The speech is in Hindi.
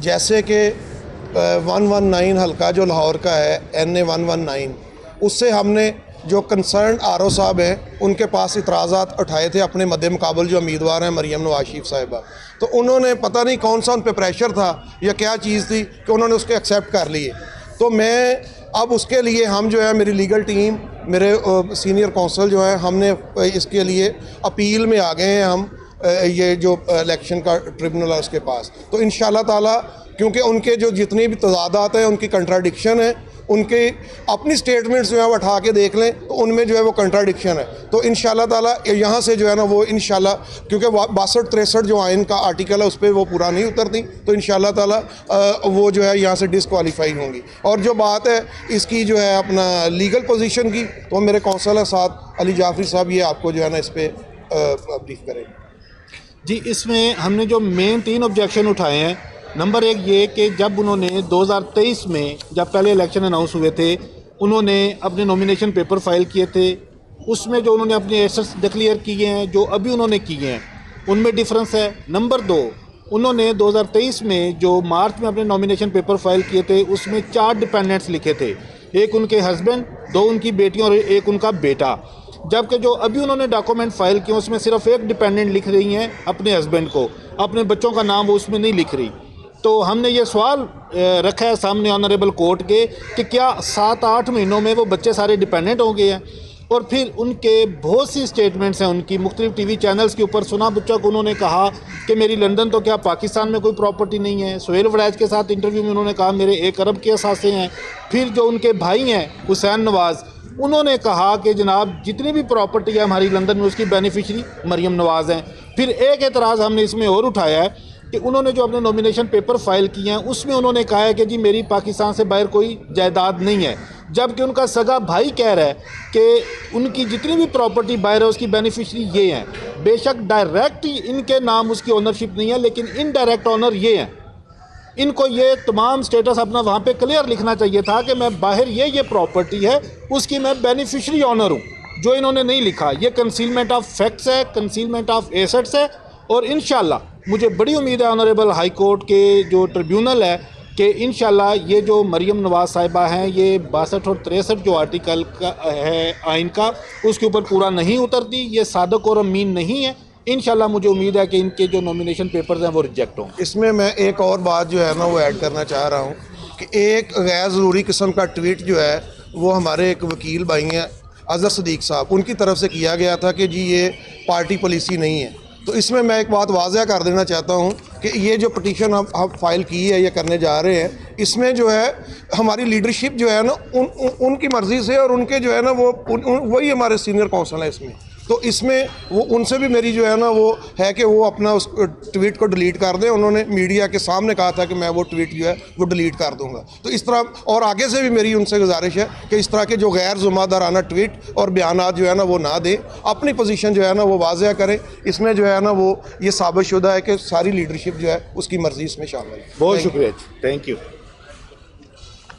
जैसे कि 119 हल्का जो लाहौर का है NA 119, उससे हमने जो कंसर्न RO साहब हैं उनके पास इतराज़ात उठाए थे अपने मद्दे मुकाबल जो उम्मीदवार हैं मरियम नवाज शरीफ साहिबा। तो उन्होंने पता नहीं कौन सा उन पर प्रेशर था या क्या चीज़ थी कि उन्होंने उसको एक्सेप्ट कर लिए। तो मैं अब उसके लिए हम जो है मेरी लीगल टीम, मेरे सीनियर कौंसल जो है, हमने इसके लिए अपील में आ गए हैं हम ये जो इलेक्शन का ट्रिब्यूनल है उसके पास। तो इंशाल्लाह ताला, क्योंकि उनके जो जितनी भी तजादात हैं, उनकी कंट्राडिक्शन है, उनके अपनी स्टेटमेंट्स जो है वो उठा के देख लें तो उनमें जो है वो कंट्राडिक्शन है। तो इंशाल्लाह ताला यहाँ से जो है ना वो इंशाल्लाह, क्योंकि 62-63 जो आइन का आर्टिकल है उस पर वो पूरा नहीं उतरती, तो इंशाल्लाह ताला वो जो है यहाँ से डिसक्वालीफाई होंगी। और जो बात है इसकी जो है अपना लीगल पोजीशन की, तो मेरे कौंसल है साथ अली जाफरी साहब, ये आपको जो है ना इस पर ब्रीफ करेंगे। जी, इसमें हमने जो मेन 3 ऑब्जेक्शन उठाए हैं, नंबर 1 ये कि जब उन्होंने 2023 में जब पहले इलेक्शन अनाउंस हुए थे, उन्होंने अपने नॉमिनेशन पेपर फाइल किए थे, उसमें जो उन्होंने अपने एसेट्स डिक्लेयर किए हैं, जो अभी उन्होंने किए हैं, उनमें डिफरेंस है। नंबर 2, उन्होंने 2023 में जो मार्च में अपने नॉमिनेशन पेपर फाइल किए थे, उसमें 4 डिपेंडेंट्स लिखे थे, एक उनके हस्बैंड, 2 उनकी बेटियाँ और एक उनका बेटा। जबकि जो अभी उन्होंने डॉक्यूमेंट फाइल किए उसमें सिर्फ एक डिपेंडेंट लिख रही हैं अपने हस्बैंड को, अपने बच्चों का नाम वो उसमें नहीं लिख रही। तो हमने ये सवाल रखा है सामने ऑनरेबल कोर्ट के कि क्या 7-8 महीनों में वो बच्चे सारे डिपेंडेंट हो गए हैं। और फिर उनके बहुत सी स्टेटमेंट्स हैं उनकी मुख्तलिफ TV चैनल्स के ऊपर। सुना बच्चा को उन्होंने कहा कि मेरी लंदन तो क्या पाकिस्तान में कोई प्रॉपर्टी नहीं है। सोहेल वड़ैच के साथ इंटरव्यू में उन्होंने कहा मेरे 1 अरब के असासे हैं। फिर जो उनके भाई हैं हुसैन नवाज़, उन्होंने कहा कि जनाब जितनी भी प्रॉपर्टी है हमारी लंदन में उसकी बेनिफिशरी मरियम नवाज़ हैं। फिर एक एतराज़ हमने इसमें और उठाया है कि उन्होंने जो अपने नॉमिनेशन पेपर फाइल किए हैं उसमें उन्होंने कहा है कि जी मेरी पाकिस्तान से बाहर कोई जायदाद नहीं है, जबकि उनका सगा भाई कह रहा है कि उनकी जितनी भी प्रॉपर्टी बाहर है उसकी बेनिफिशरी ये हैं। बेशक डायरेक्ट इनके नाम उसकी ओनरशिप नहीं है, लेकिन इनडायरेक्ट ऑनर ये हैं। इनको ये तमाम स्टेटस अपना वहाँ पे क्लियर लिखना चाहिए था कि मैं बाहर ये प्रॉपर्टी है उसकी मैं बेनिफिशरी ऑनर हूँ, जो इन्होंने नहीं लिखा। ये कंसीलमेंट ऑफ फैक्ट्स है, कंसीलमेंट ऑफ एसेट्स है। और इंशाल्लाह मुझे बड़ी उम्मीद है ऑनरेबल हाई कोर्ट के जो ट्रिब्यूनल है कि इंशाल्लाह ये जो मरियम नवाज साहिबा हैं, ये 62 और 63 जो आर्टिकल का है आइन का, उसके ऊपर पूरा नहीं उतरती, ये सादक और अमीन नहीं है। इंशाल्लाह मुझे उम्मीद है कि इनके जो नॉमिनेशन पेपर्स हैं वो रिजेक्ट हों। इसमें मैं एक और बात जो है ना वो ऐड करना चाह रहा हूँ कि एक गैर ज़रूरी किस्म का ट्वीट जो है वो हमारे एक वकील भाई हैं अज़हर सदीक साहब, उनकी तरफ से किया गया था कि जी ये पार्टी पॉलिसी नहीं है। तो इसमें मैं एक बात वाज़ह कर देना चाहता हूँ कि ये जो पटिशन हम फाइल की है, ये करने जा रहे हैं, इसमें जो है हमारी लीडरशिप जो है ना उनकी मर्ज़ी से, और उनके जो है ना वो वही हमारे सीनियर कौंसल है इसमें। तो इसमें वो उनसे भी मेरी जो है ना वो है कि वो अपना उस ट्वीट को डिलीट कर दें। उन्होंने मीडिया के सामने कहा था कि मैं वो ट्वीट जो है वो डिलीट कर दूंगा। तो इस तरह और आगे से भी मेरी उनसे गुजारिश है कि इस तरह के जो गैर ज़िम्मेदाराना ट्वीट और बयानात जो है ना वो ना दें, अपनी पोजीशन जो है ना वो वाज़ह करें। इसमें जो है ना वो ये साबित शुदा है कि सारी लीडरशिप जो है उसकी मर्ज़ी इसमें शामिल है। बहुत शुक्रिया, थैंक यू।